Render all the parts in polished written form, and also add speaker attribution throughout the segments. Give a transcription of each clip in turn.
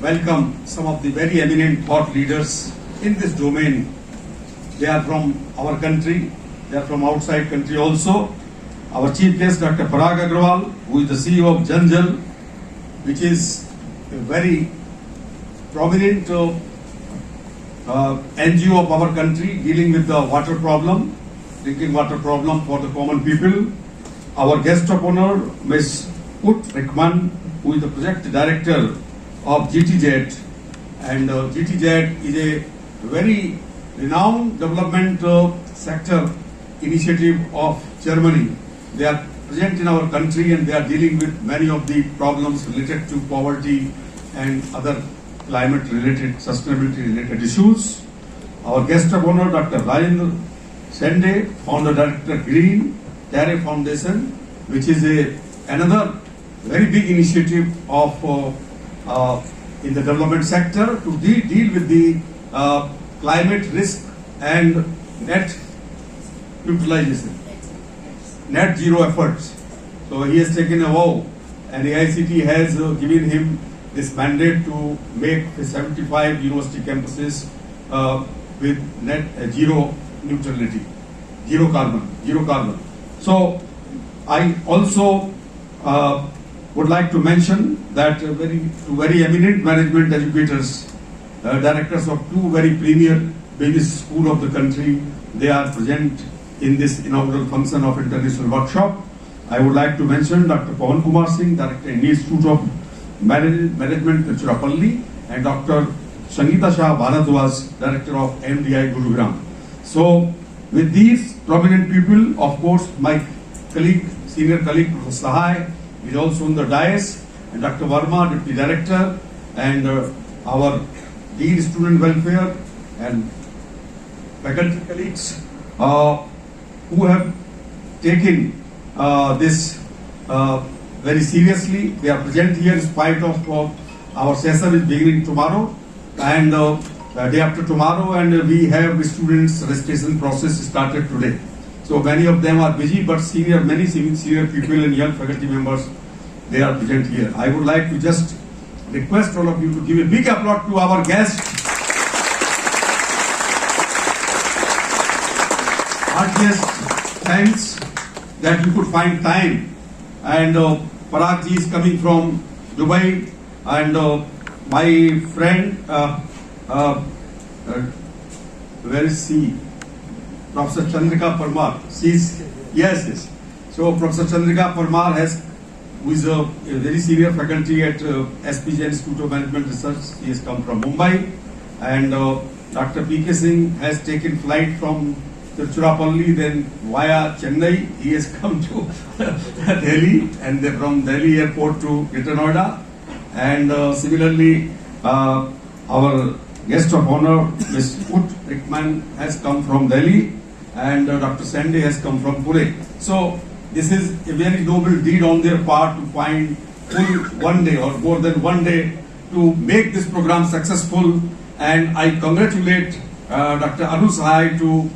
Speaker 1: welcome some of the very eminent thought leaders in this domain. They are from our country, they are from outside country also. Our chief guest, Dr. Parag Agrawal, who is the CEO of Janjal, which is a very prominent NGO of our country dealing with the water problem, drinking water problem for the common people. Our guest of honor, Ms. Ut Rickman, who is the project director of GTZ, and GTZ is a very renowned development sector initiative of Germany. They are present in our country and they are dealing with many of the problems related to poverty and other climate related, sustainability related issues. Our guest of honor, Dr. Rajendra Sende, founder director Green Terre Foundation, which is another very big initiative of in the development sector to deal with the climate risk and net utilization, net zero efforts. So he has taken a vow, and AICT has given him this mandate to make 75 university campuses with net zero neutrality, zero carbon. So I also would like to mention that very eminent management educators, directors of two very premier business school of the country, they are present in this inaugural function of international workshop. I would like to mention Dr. Pawan Kumar Singh, Director Indian Institute of Management, Tiruchirappalli, and Dr. Sangeeta Shah Bharadwaj, Director of MDI Gurugram. So with these prominent people, of course, my colleague, senior colleague, Professor Sahai, is also on the dais, and Dr. Verma, Deputy Director, and our Dean Student Welfare and faculty colleagues who have taken this very seriously. They are present here in spite of our session is beginning tomorrow and day after tomorrow, and we have students registration process started today. So many of them are busy, but many senior people and young faculty members, they are present here. I would like to just request all of you to give a big applause to our guest. Heartiest thanks that you could find time. And Parag ji is coming from Dubai, and my friend, where is she? Professor Chandrika Parmar. Yes. So Professor Chandrika Parmar who is a very senior faculty at SPJ Institute of Management Research. He has come from Mumbai, and Dr. P.K. Singh has taken flight from Tiruchirappalli, then via Chennai. He has come to Delhi, and from Delhi airport to Greater Noida. And similarly, our guest of honor, Ms. Ut Rickman, has come from Delhi, and Dr. Sende has come from Pune. So this is a very noble deed on their part to find full one day or more than one day to make this program successful. And I congratulate Dr. Anu Sahai to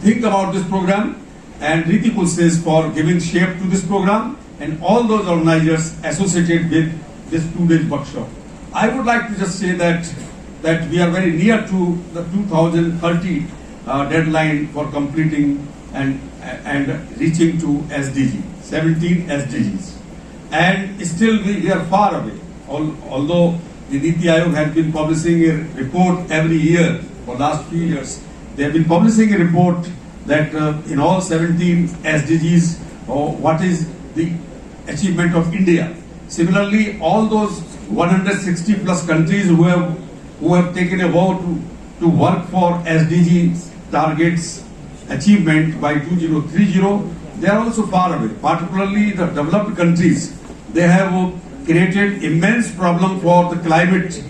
Speaker 1: think about this program, and Riti Pulses for giving shape to this program, and all those organizers associated with this 2-day workshop. I would like to just say that we are very near to the 2030 deadline for completing and reaching to SDG, 17 SDGs. And still we are far away. Although the Niti Aayog has been publishing a report every year for the last few years, they have been publishing a report that in all 17 SDGs, what is the achievement of India. Similarly, all those 160 plus countries who have taken a vow to work for SDG targets achievement by 2030, they are also far away. Particularly the developed countries, they have created immense problem for the climate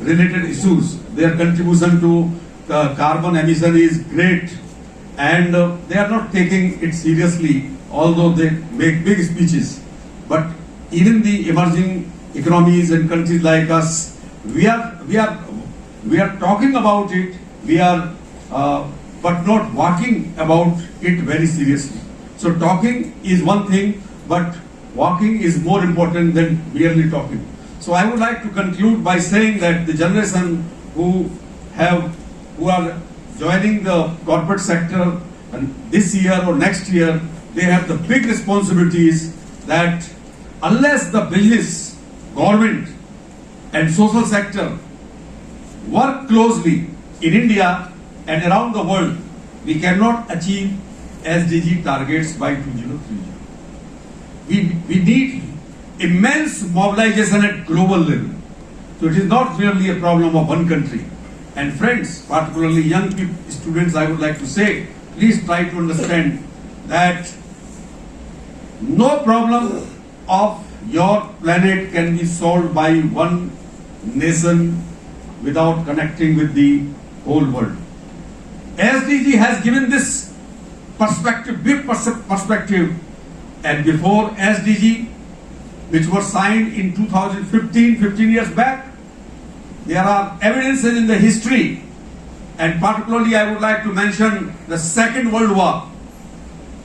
Speaker 1: related issues. Their contribution to carbon emission is great, and they are not taking it seriously, although they make big speeches. But even the emerging economies and countries like us, we are talking about it, but not walking about it very seriously. So talking is one thing, but walking is more important than merely talking. So I would like to conclude by saying that the generation who are joining the corporate sector and this year or next year, they have the big responsibilities that unless the business, government and social sector work closely in India and around the world, we cannot achieve SDG targets by 2030. We need immense mobilization at global level. So it is not merely a problem of one country. And friends, particularly young people, students, I would like to say, please try to understand that no problem of your planet can be solved by one nation without connecting with the whole world. SDG has given this perspective, big perspective, and before SDG, which was signed in 2015, 15 years back, there are evidences in the history, and particularly I would like to mention the Second World War.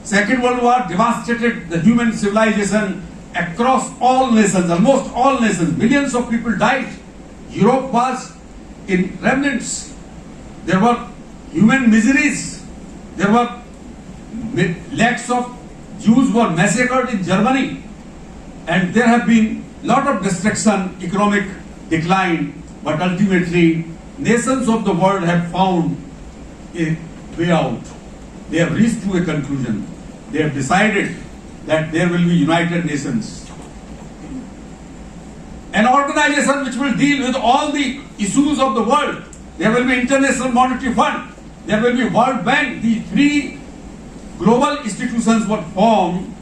Speaker 1: Second World War devastated the human civilization across all nations, almost all nations. Millions of people died. Europe was in remnants. There were human miseries. There were lakhs of Jews were massacred in Germany. And there have been lot of destruction, economic decline, but ultimately nations of the world have found a way out. They have reached to a conclusion. They have decided that there will be United Nations, an organization which will deal with all the issues of the world. There will be International Monetary Fund, there will be World Bank. These three global institutions were formed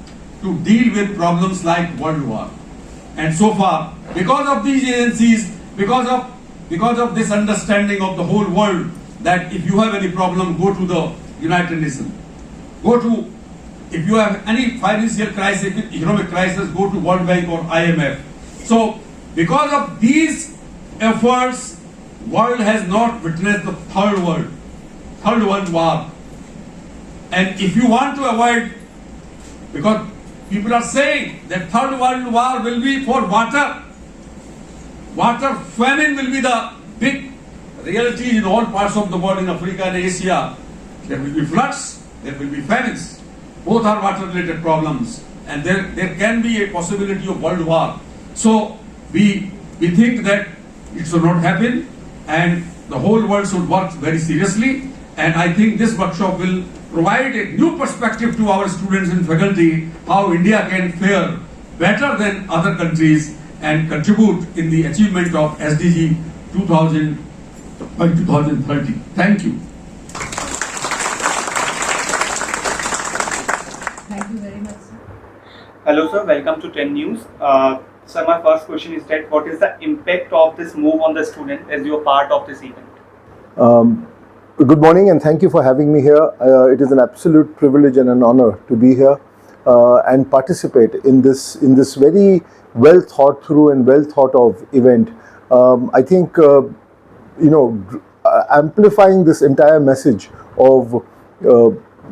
Speaker 1: to deal with problems like World War. And so far, because of these agencies, because of this understanding of the whole world, that if you have any problem, go to the United Nations. If you have any financial crisis, economic crisis, go to World Bank or IMF. So, because of these efforts, world has not witnessed the third world war. And if you want to avoid, because people are saying that third world war will be for water famine will be the big reality in all parts of the world, in Africa and Asia. There will be floods, there will be famines. Both are water related problems, and there can be a possibility of world war. So we think that it should not happen, and the whole world should work very seriously. And I think this workshop will provide a new perspective to our students and faculty how India can fare better than other countries and contribute in the achievement of SDG 2000 by 2030. Thank you.
Speaker 2: Thank you very much, sir.
Speaker 3: Hello sir, welcome to 10 News. Sir, my first question is that what is the impact of this move on the student as you are part of this event?
Speaker 4: Good morning and thank you for having me here. It is an absolute privilege and an honor to be here and participate in this very well thought through and well thought of event. I think amplifying this entire message of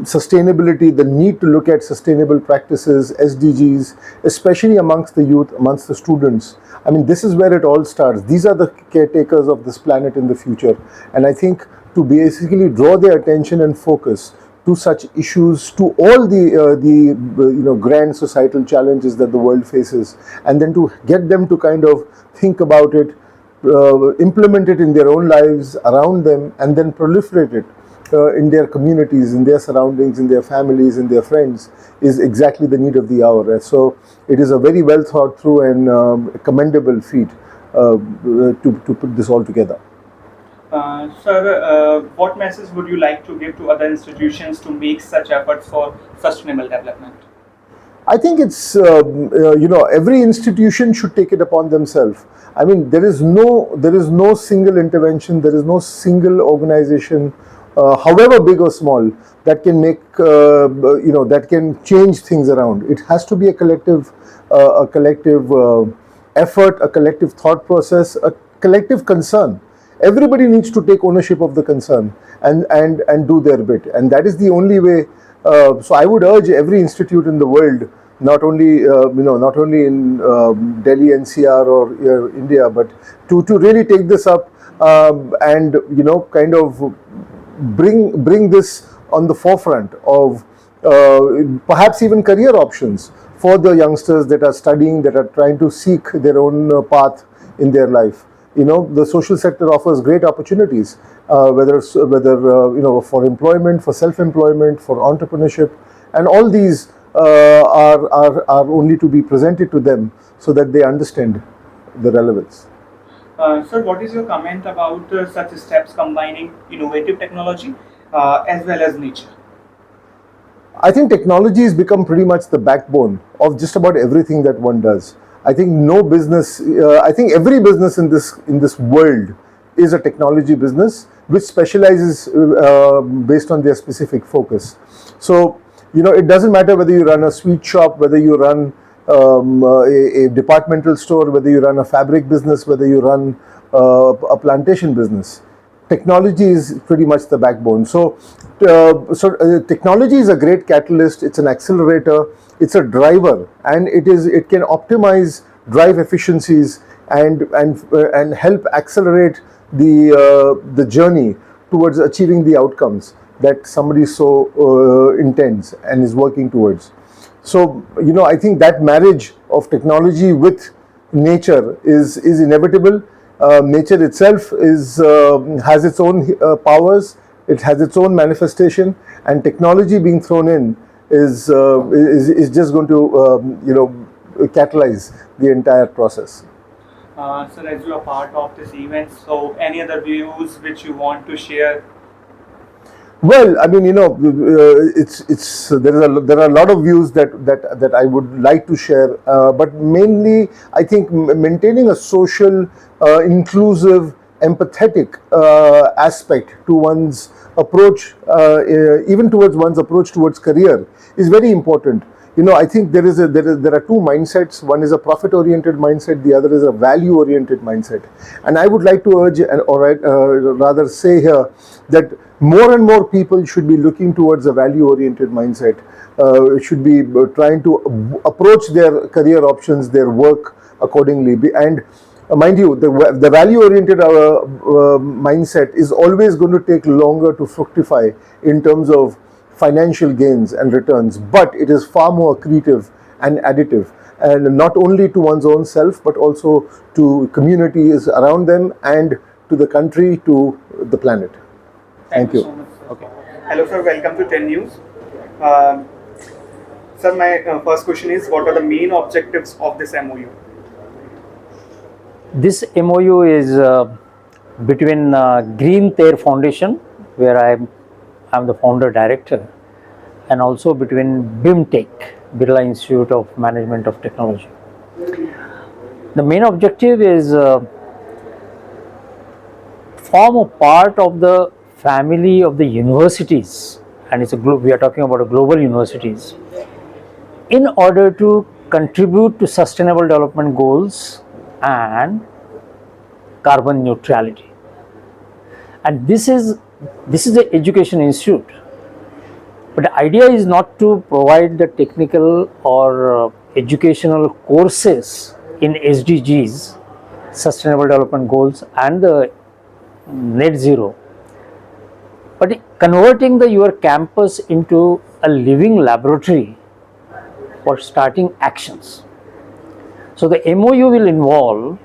Speaker 4: sustainability, the need to look at sustainable practices, SDGs, especially amongst the youth, amongst the students. I mean, this is where it all starts. These are the caretakers of this planet in the future. And I think to basically draw their attention and focus to such issues, to all the grand societal challenges that the world faces, and then to get them to kind of think about it, implement it in their own lives, around them, and then proliferate it in their communities, in their surroundings, in their families, in their friends, is exactly the need of the hour. So it is a very well thought through and commendable feat to put this all together.
Speaker 3: Sir, what message would you like to give to other institutions to make such efforts for sustainable development?
Speaker 4: I think it's, every institution should take it upon themselves. I mean, there is no single intervention, there is no single organization, however big or small, that can make, that can change things around. It has to be a collective effort, a collective thought process, a collective concern. Everybody needs to take ownership of the concern and do their bit. And that is the only way. So I would urge every institute in the world not only not only in Delhi NCR or India, but to really take this up and kind of bring this on the forefront of perhaps even career options for the youngsters that are studying, that are trying to seek their own path in their life. The social sector offers great opportunities, whether for employment, for self-employment, for entrepreneurship, and all these are only to be presented to them so that they understand the relevance.
Speaker 3: Sir, what is your comment about such steps combining innovative technology as well as nature?
Speaker 4: I think technology has become pretty much the backbone of just about everything that one does. I think no business, I think every business in this world is a technology business which specializes based on their specific focus. So, it doesn't matter whether you run a sweet shop, whether you run a departmental store, whether you run a fabric business, whether you run a plantation business. Technology is pretty much the backbone. So technology is a great catalyst. It's an accelerator. It's a driver, and it can optimize drive efficiencies and help accelerate the journey towards achieving the outcomes that somebody so intends and is working towards. So I think that marriage of technology with nature is inevitable. Nature itself has its own powers. It has its own manifestation, and technology being thrown in is just going to catalyze the entire process.
Speaker 3: Sir, as you are part of this event, so any other views which you want to share?
Speaker 4: Well, I mean, there are a lot of views that I would like to share, but mainly I think maintaining a social, inclusive, empathetic aspect to one's approach, even towards one's approach towards career, is very important. I think there are two mindsets. One is a profit-oriented mindset. The other is a value-oriented mindset. And I would like to urge, rather say here, that more and more people should be looking towards a value-oriented mindset. Should be trying to approach their career options, their work accordingly. And mind you, the value-oriented mindset is always going to take longer to fructify in terms of financial gains and returns, but it is far more accretive and additive, and not only to one's own self but also to communities around them and to the country, to the planet. Thank you.
Speaker 3: So much, sir. Okay. Hello sir, welcome to 10 News. Sir, my first question is, what are the main objectives of this MOU?
Speaker 2: This MOU is between Green Thair Foundation, where I'm the founder director, and also between BIMTECH, Birla Institute of Management of Technology. The main objective is form a part of the family of the universities, and we are talking about global universities, in order to contribute to sustainable development goals and carbon neutrality. And this is the education institute, but the idea is not to provide the technical or educational courses in SDGs, sustainable development goals, and the net zero, but converting your campus into a living laboratory for starting actions. So the MOU will involve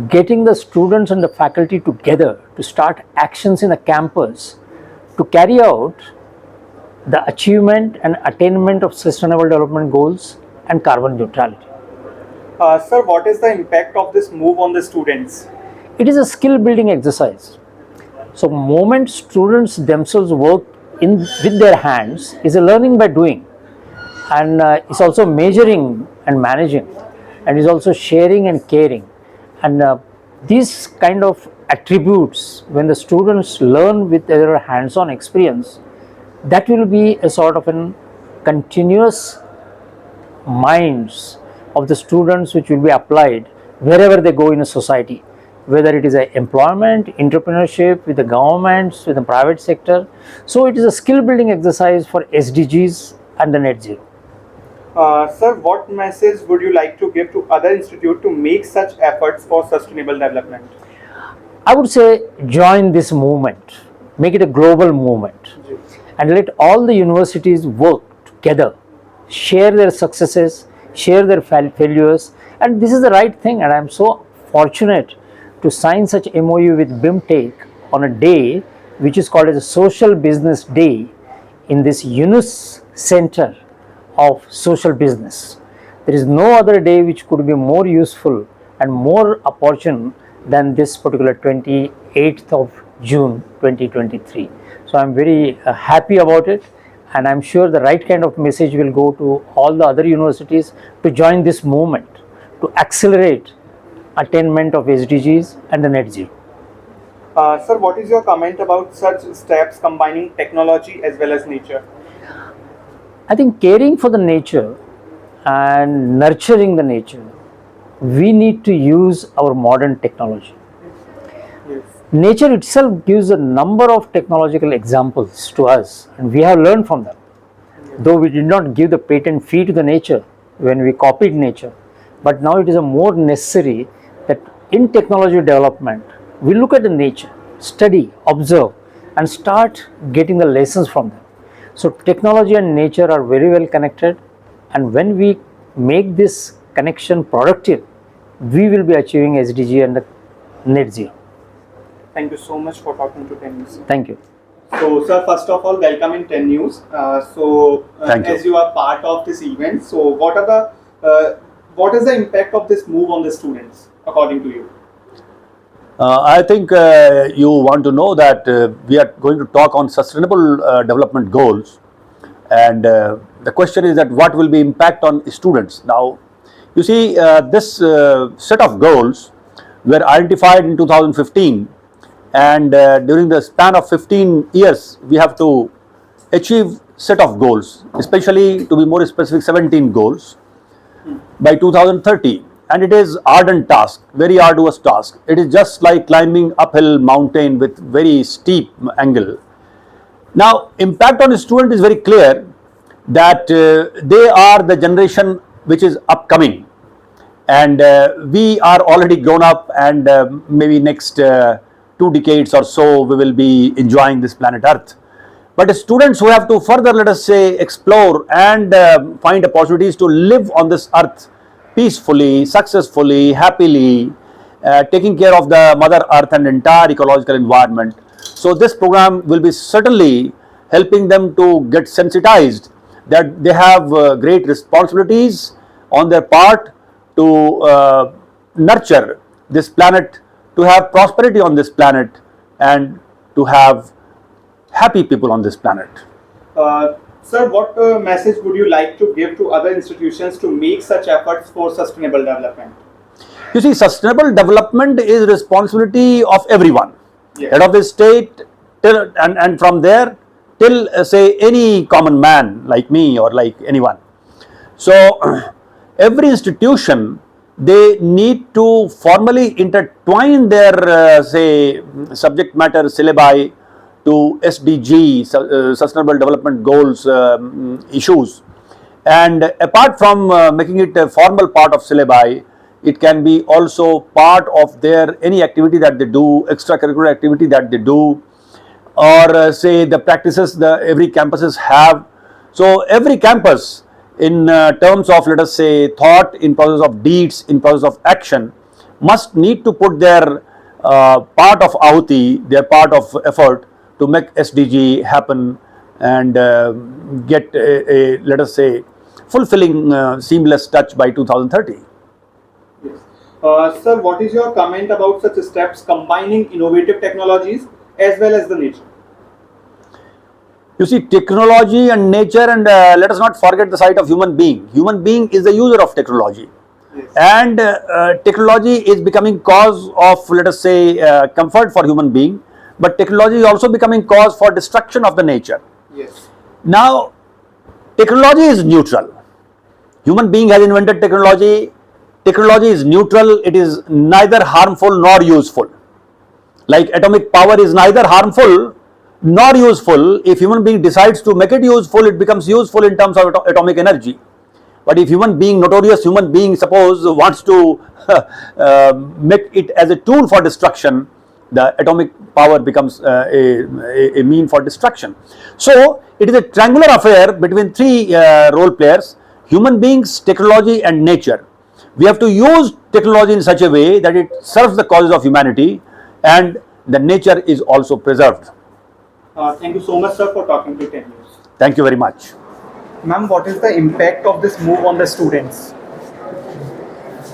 Speaker 2: getting the students and the faculty together to start actions in a campus to carry out the achievement and attainment of sustainable development goals and carbon neutrality.
Speaker 3: Sir, what is the impact of this move on the students?
Speaker 2: It is a skill building exercise. So moment students themselves work with their hands is a learning by doing, and it's also measuring and managing, and is also sharing and caring. And these kind of attributes, when the students learn with their hands-on experience, that will be a sort of a continuous minds of the students which will be applied wherever they go in a society, whether it is a employment, entrepreneurship, with the governments, with the private sector. So it is a skill building exercise for SDGs and the net zero.
Speaker 3: Sir, what message would you like to give to other institutes to make such efforts for sustainable development?
Speaker 2: I would say join this movement, make it a global movement, and let all the universities work together, share their successes, share their failures, and this is the right thing. And I am so fortunate to sign such MOU with BIMTECH on a day which is called as a Social Business Day in this UNUS Center of Social Business. There is no other day which could be more useful and more opportune than this particular 28th of June 2023. So I am very happy about it, and I am sure the right kind of message will go to all the other universities to join this movement to accelerate attainment of SDGs and the net zero.
Speaker 3: Sir, what is your comment about such steps combining technology as well as nature?
Speaker 2: I think caring for the nature and nurturing the nature, we need to use our modern technology.
Speaker 3: Yes.
Speaker 2: Nature itself gives a number of technological examples to us, and we have learned from them. Though we did not give the patent fee to the nature when we copied nature, but now it is a more necessary that in technology development, we look at the nature, study, observe, and start getting the lessons from them. So technology and nature are very well connected, and when we make this connection productive, we will be achieving SDG and the net zero.
Speaker 3: Thank you so much for talking to 10 News.
Speaker 2: Thank you.
Speaker 3: So, sir, first of all, welcome in 10 News.
Speaker 5: Thank you.
Speaker 3: As you are part of this event, so what is the impact of this move on the students, according to you?
Speaker 5: I think you want to know that we are going to talk on sustainable development goals, and the question is that what will be impact on students. Now, you see, this set of goals were identified in 2015, and during the span of 15 years, we have to achieve set of goals, especially to be more specific, 17 goals by 2030. And it is ardent task, very arduous task. It is just like climbing uphill mountain with very steep angle. Now, impact on the student is very clear that they are the generation which is upcoming, and we are already grown up, and maybe next 2 decades or so we will be enjoying this planet Earth. But students who have to further, let us say, explore and find opportunities to live on this earth peacefully, successfully, happily, taking care of the Mother Earth and entire ecological environment. So this program will be certainly helping them to get sensitized that they have great responsibilities on their part to nurture this planet, to have prosperity on this planet, and to have happy people on this planet.
Speaker 3: Sir, what message would you like to give to other institutions to make such efforts for sustainable development?
Speaker 5: You see, sustainable development is responsibility of everyone,
Speaker 3: Yes.
Speaker 5: head of the state till, and from there till say any common man like me or like anyone. So every institution, they need to formally intertwine their say subject matter syllabi to SDG, Sustainable Development Goals issues. And apart from making it a formal part of syllabi, it can be also part of their any activity that they do, extracurricular activity that they do, or say the practices the every campuses have. So every campus, in terms of, let us say, thought, in process of deeds, in process of action, must need to put their part of ahuti, their part of effort to make SDG happen and get a, let us say, fulfilling seamless touch by 2030.
Speaker 3: Yes. Sir, what is your comment about such steps combining innovative technologies as well as the nature?
Speaker 5: You see, technology and nature, and let us not forget the side of human being. Human being is the user of technology.
Speaker 3: Yes.
Speaker 5: And technology is becoming cause of, let us say, comfort for human being, but technology is also becoming cause for destruction of the nature.
Speaker 3: Yes.
Speaker 5: Now, technology is neutral. Human being has invented technology. Technology is neutral. It is neither harmful nor useful. Like atomic power is neither harmful nor useful. If human being decides to make it useful, it becomes useful in terms of atomic energy. But if notorious human being, suppose wants to make it as a tool for destruction, the atomic power becomes a mean for destruction. So it is a triangular affair between three role players: human beings, technology, and nature. We have to use technology in such a way that it serves the causes of humanity and the nature is also preserved.
Speaker 3: Thank you so much, sir, for talking to 10 News.
Speaker 5: Thank you very much.
Speaker 3: Ma'am, what is the impact of this move on the students?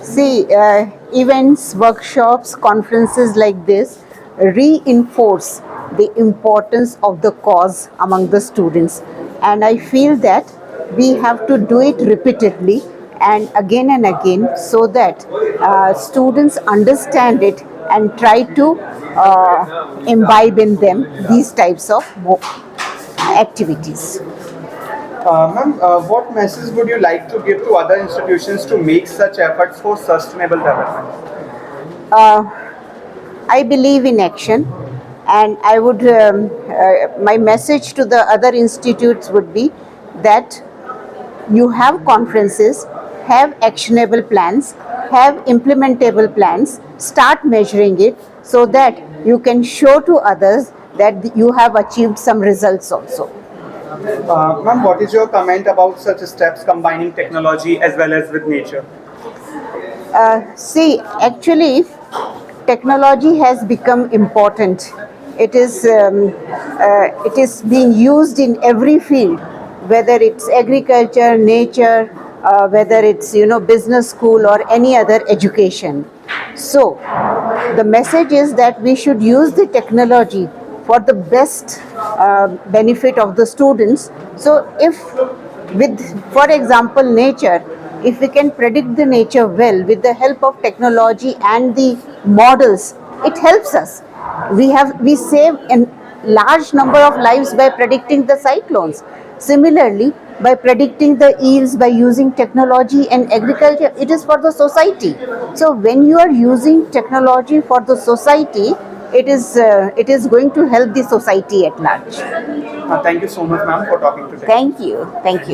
Speaker 6: See, events, workshops, conferences like this reinforce the importance of the cause among the students. And I feel that we have to do it repeatedly and again so that students understand it and try to imbibe in them these types of activities.
Speaker 3: Ma'am, what message would you like to give to other institutions to make such efforts for sustainable development?
Speaker 6: I believe in action, and I would my message to the other institutes would be that you have conferences, have actionable plans, have implementable plans, start measuring it so that you can show to others that you have achieved some results also.
Speaker 3: Ma'am, what is your comment about such steps combining technology as well as with nature?
Speaker 6: See, actually, technology has become important. It is being used in every field, whether it's agriculture, nature, whether it's business school or any other education. So, the message is that we should use the technology for the best benefit of the students. So, if with, for example, nature, if we can predict the nature well with the help of technology and the models, it helps us. We save a large number of lives by predicting the cyclones. Similarly, by predicting the yields by using technology and agriculture, it is for the society. So when you are using technology for the society, it is going to help the society at large.
Speaker 3: Thank you so much, ma'am, for talking today.
Speaker 6: Thank you. Thank you.